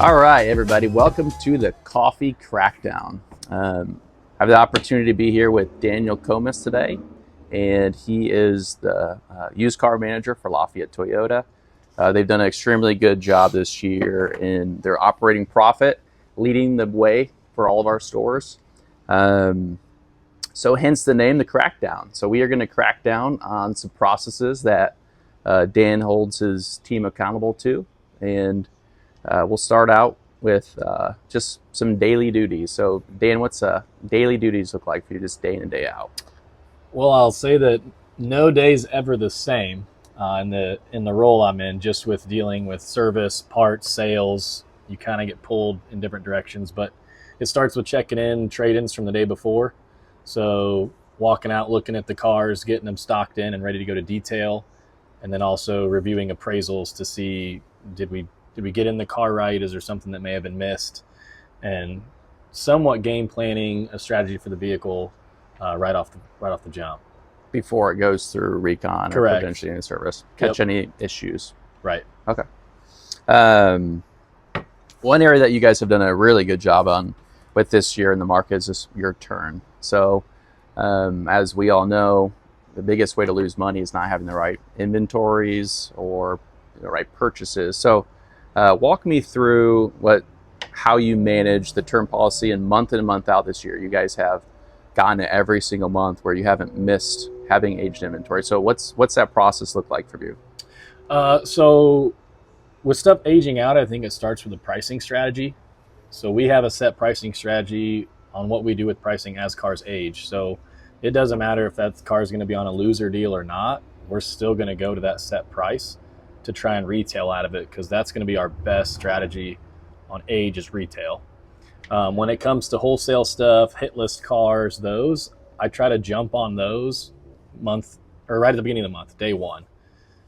All right, everybody, welcome to the Coffee Crackdown. I have the opportunity to be here with Daniel Comas today, and he is the used car manager for Lafayette Toyota. They've done an extremely good job this year in their operating profit, leading the way for all of our stores. So hence the name, the Crackdown. So we are going to crack down on some processes that Dan holds his team accountable to, and we'll start out with just some daily duties. So Dan, what's daily duties look like for you just day in and day out? Well, I'll say that no day's ever the same in the role I'm in, just with dealing with service, parts, sales. You kind of get pulled in different directions, but it starts with checking in trade-ins from the day before. So walking out, looking at the cars, getting them stocked in and ready to go to detail, and then also reviewing appraisals to see did we get in the car right? Is there something that may have been missed? And somewhat game planning a strategy for the vehicle right off the jump. Before it goes through recon. Correct. Or potentially in service. Catch any issues. Right. Okay. One area that you guys have done a really good job on with this year in the market is just your turn. So as we all know, the biggest way to lose money is not having the right inventories or the right purchases. So walk me through how you manage the turn policy and month in and month out this year. You guys have gotten it every single month where you haven't missed having aged inventory. So what's that process look like for you? So with stuff aging out, I think it starts with a pricing strategy. So we have a set pricing strategy on what we do with pricing as cars age. So it doesn't matter if that car is going to be on a loser deal or not. We're still going to go to that set price to try and retail out of it, because that's going to be our best strategy on age is retail. When it comes to wholesale stuff, hit list cars, those, I try to jump on those right at the beginning of the month, day one.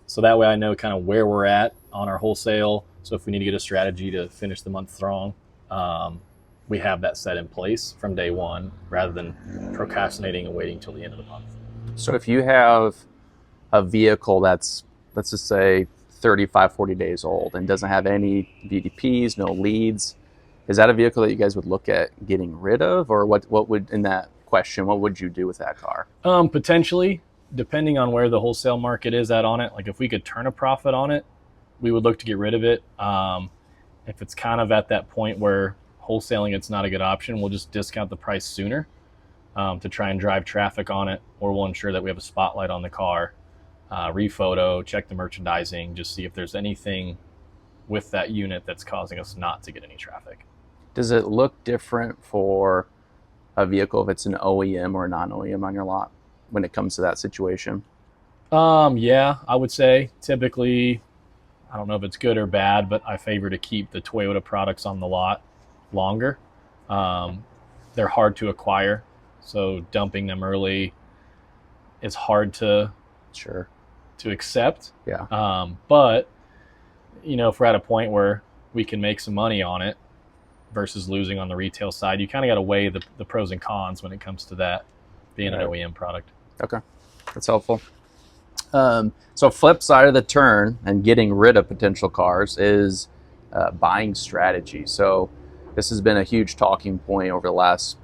So that way I know kind of where we're at on our wholesale. So if we need to get a strategy to finish the month strong, we have that set in place from day one rather than procrastinating and waiting till the end of the month. So if you have a vehicle that's, let's just say 35, 40 days old and doesn't have any VDPs, no leads, is that a vehicle that you guys would look at getting rid of? Or what would, in that question, what would you do with that car? Potentially, depending on where the wholesale market is at on it. Like if we could turn a profit on it, we would look to get rid of it. If it's kind of at that point where wholesaling it's not a good option, we'll just discount the price sooner to try and drive traffic on it, or we'll ensure that we have a spotlight on the car, rephoto, check the merchandising, just see if there's anything with that unit that's causing us not to get any traffic. Does it look different for a vehicle if it's an OEM or a non-OEM on your lot when it comes to that situation? Yeah, I would say typically, I don't know if it's good or bad, but I favor to keep the Toyota products on the lot longer. They're hard to acquire, so dumping them early is hard to accept. Yeah. But if we're at a point where we can make some money on it versus losing on the retail side, you kind of got to weigh the pros and cons when it comes to that being an OEM product. Okay, that's helpful. So flip side of the turn and getting rid of potential cars is buying strategy. So this has been a huge talking point over the last,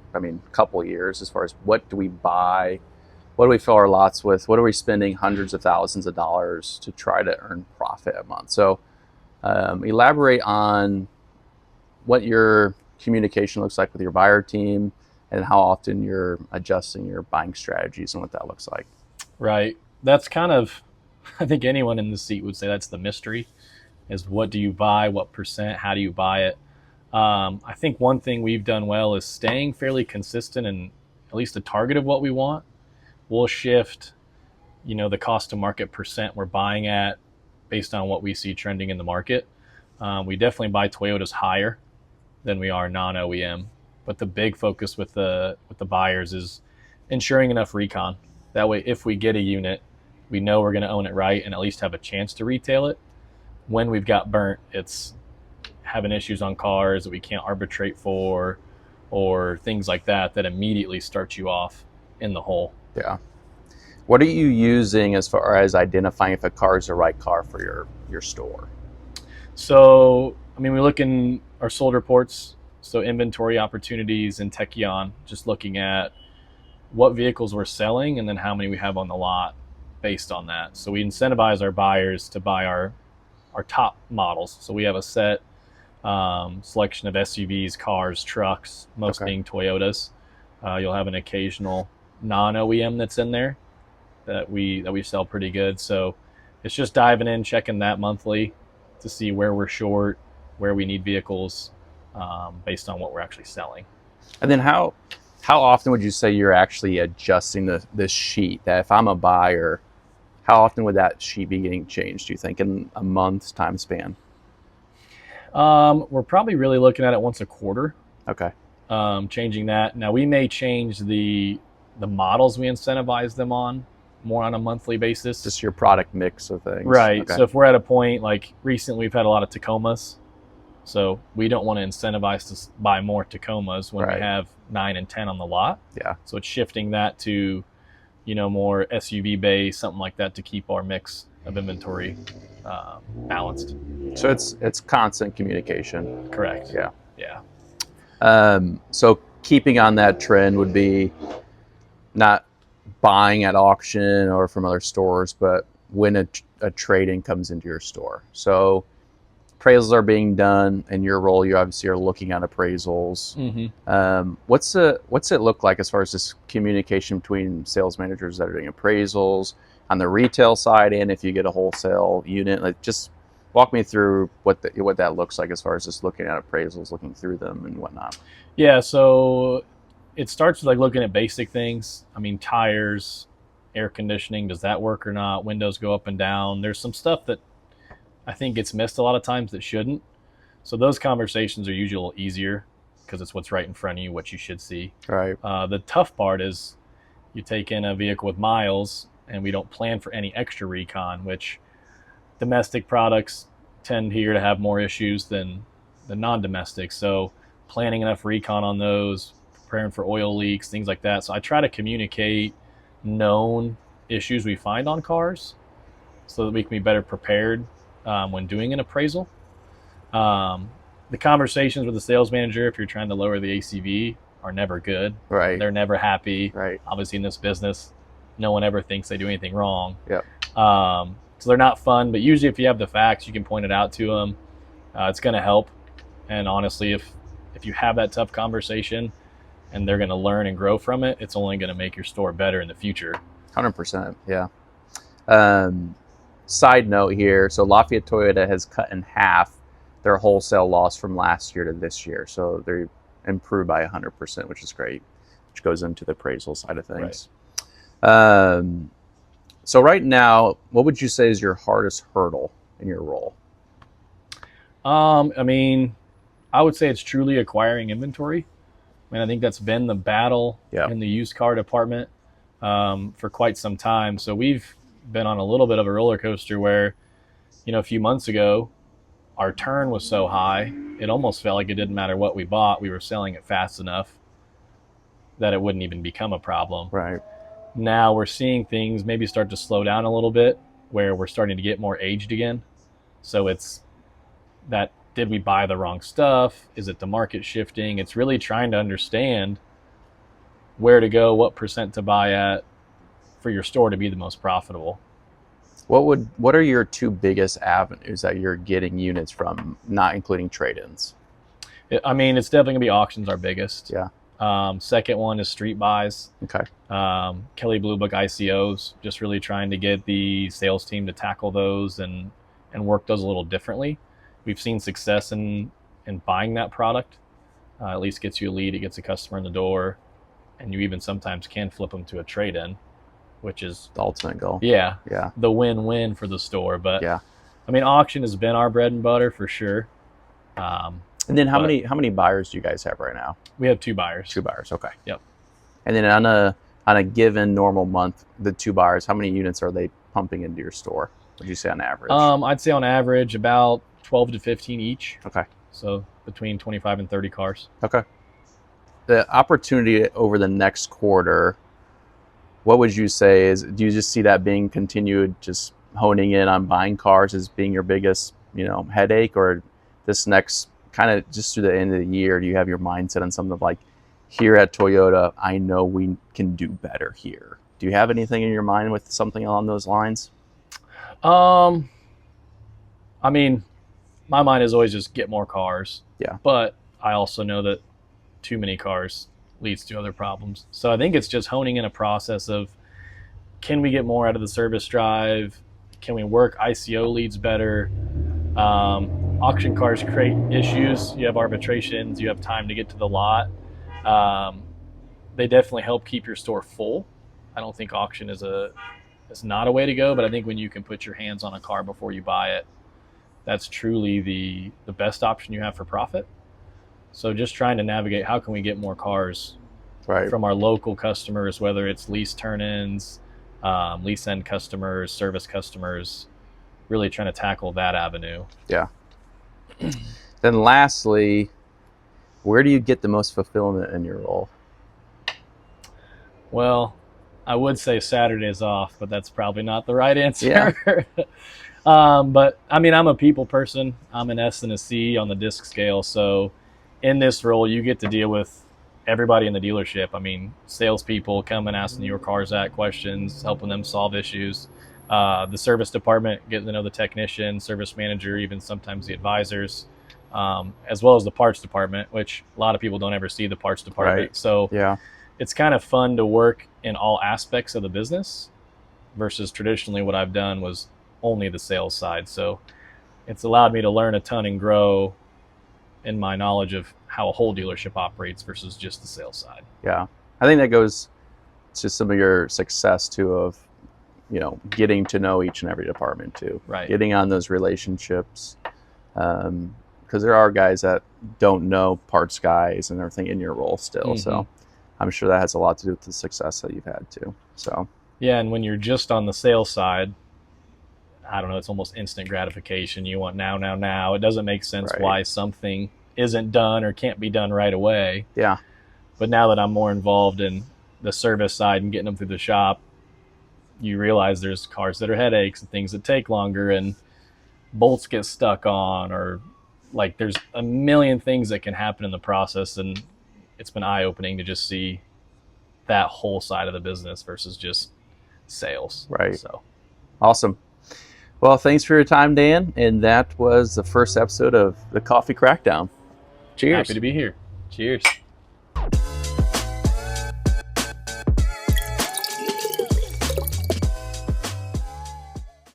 couple of years as far as what do we buy, what do we fill our lots with, what are we spending hundreds of thousands of dollars to try to earn profit a month. So elaborate on what your communication looks like with your buyer team and how often you're adjusting your buying strategies and what that looks like. Right. That's kind of, I think anyone in the seat would say that's the mystery, is what do you buy, what percent, how do you buy it? I think one thing we've done well is staying fairly consistent and at least a target of what we want. We'll shift, the cost to market percent we're buying at based on what we see trending in the market. We definitely buy Toyotas higher than we are non-OEM, but the big focus with the buyers is ensuring enough recon. That way, if we get a unit, we know we're going to own it right and at least have a chance to retail it. When we've got burnt, it's having issues on cars that we can't arbitrate for, or things like that immediately start you off in the hole. Yeah. What are you using as far as identifying if a car is the right car for your store? So, we look in our sold reports, so inventory opportunities and Techion, just looking at what vehicles we're selling and then how many we have on the lot based on that. So we incentivize our buyers to buy our top models. So we have a set selection of SUVs, cars, trucks, most being Toyotas. You'll have an occasional non-OEM that's in there that we sell pretty good. So it's just diving in, checking that monthly to see where we're short, where we need vehicles based on what we're actually selling. And then how often would you say you're actually adjusting this sheet? That if I'm a buyer, how often would that sheet be getting changed, do you think, in a month's time span? We're probably really looking at it once a quarter. Okay. Changing that. Now we may change the models we incentivize them on more on a monthly basis. Just your product mix of things. Right. Okay. So if we're at a point, like recently we've had a lot of Tacomas. So we don't want to incentivize to buy more Tacomas when we have 9 and 10 on the lot. Yeah. So it's shifting that to, more SUV base, something like that, to keep our mix of inventory balanced. So it's constant communication. Correct. Yeah. Yeah. So keeping on that trend would be not buying at auction or from other stores, but when a trade-in comes into your store. So appraisals are being done. In your role, you obviously are looking at appraisals. Mm-hmm. What's it look like as far as this communication between sales managers that are doing appraisals on the retail side, and if you get a wholesale unit? Like, just walk me through what that looks like as far as just looking at appraisals, looking through them and whatnot. Yeah, so it starts with like looking at basic things. I mean, tires, air conditioning, does that work or not? Windows go up and down. There's some stuff that I think gets missed a lot of times that shouldn't. So those conversations are usually a little easier because it's what's right in front of you, what you should see. Right. The tough part is you take in a vehicle with miles and we don't plan for any extra recon, which domestic products tend here to have more issues than the non-domestic. So planning enough recon on those, preparing for oil leaks, things like that. So I try to communicate known issues we find on cars so that we can be better prepared when doing an appraisal. The conversations with the sales manager, if you're trying to lower the ACV, are never good. Right. They're never happy. Right. Obviously in this business, no one ever thinks they do anything wrong. Yep. So they're not fun, but usually if you have the facts, you can point it out to them. It's going to help. And honestly, if you have that tough conversation and they're going to learn and grow from it, it's only going to make your store better in the future. 100%. Yeah. Side note here. So Lafayette Toyota has cut in half their wholesale loss from last year to this year. So they're improved by 100%, which is great, which goes into the appraisal side of things. Right. So right now, what would you say is your hardest hurdle in your role? I mean, I would say it's truly acquiring inventory. I mean, I think that's been the battle in the used car department for quite some time. So we've been on a little bit of a roller coaster where, a few months ago, our turn was so high, it almost felt like it didn't matter what we bought. We were selling it fast enough that it wouldn't even become a problem. Right. Now we're seeing things maybe start to slow down a little bit where we're starting to get more aged again. So it's that, did we buy the wrong stuff? Is it the market shifting? It's really trying to understand where to go, what percent to buy at for your store to be the most profitable. What are your two biggest avenues that you're getting units from, not including trade-ins? I mean, it's definitely gonna be auctions, our biggest. Yeah. Second one is street buys. Okay. Kelley Blue Book ICOs, just really trying to get the sales team to tackle those and work those a little differently. We've seen success in buying that product. At least gets you a lead, it gets a customer in the door, and you even sometimes can flip them to a trade-in, which is the ultimate goal. Yeah. Yeah. The win-win for the store. But yeah, I mean, auction has been our bread and butter for sure. And then how many buyers do you guys have right now? We have 2 buyers. 2 buyers. Okay. Yep. And then on a given normal month, the 2 buyers, how many units are they pumping into your store? Would you say on average? I'd say on average about 12 to 15 each. Okay. So between 25 and 30 cars. Okay. The opportunity over the next quarter, what would you say is, do you just see that being continued, just honing in on buying cars as being your biggest, headache, or this next kind of just through the end of the year, do you have your mindset on something like, here at Toyota, I know we can do better here? Do you have anything in your mind with something along those lines? I mean, my mind is always just get more cars. Yeah. But I also know that too many cars leads to other problems. So I think it's just honing in a process of, can we get more out of the service drive? Can we work ICO leads better? Auction cars create issues. You have arbitrations. You have time to get to the lot. They definitely help keep your store full. I don't think auction is not a way to go, but I think when you can put your hands on a car before you buy it, that's truly the best option you have for profit. So just trying to navigate, how can we get more cars from our local customers, whether it's lease turn-ins, lease end customers, service customers, really trying to tackle that avenue. Yeah. Then lastly, where do you get the most fulfillment in your role? Well, I would say Saturdays off, but that's probably not the right answer. Yeah. But I mean, I'm a people person. I'm an S and a C on the disc scale. So in this role, you get to deal with everybody in the dealership. I mean, salespeople coming, asking your cars at questions, helping them solve issues. The service department, getting to know the technician, service manager, even sometimes the advisors, as well as the parts department, which a lot of people don't ever see the parts department. Right. So yeah, it's kind of fun to work in all aspects of the business versus traditionally what I've done was only the sales side. So it's allowed me to learn a ton and grow in my knowledge of how a whole dealership operates versus just the sales side. Yeah. I think that goes to some of your success too, of, getting to know each and every department too. Right. Getting on those relationships. Because there are guys that don't know parts guys and everything in your role still. Mm-hmm. So I'm sure that has a lot to do with the success that you've had too. So yeah, and when you're just on the sales side, I don't know, it's almost instant gratification. You want now. It doesn't make sense why something isn't done or can't be done right away. Yeah. But now that I'm more involved in the service side and getting them through the shop, you realize there's cars that are headaches and things that take longer and bolts get stuck on, or like there's a million things that can happen in the process. And it's been eye-opening to just see that whole side of the business versus just sales. Right. So awesome. Well, thanks for your time, Dan. And that was the first episode of the Coffee Crackdown. Cheers. Happy to be here. Cheers.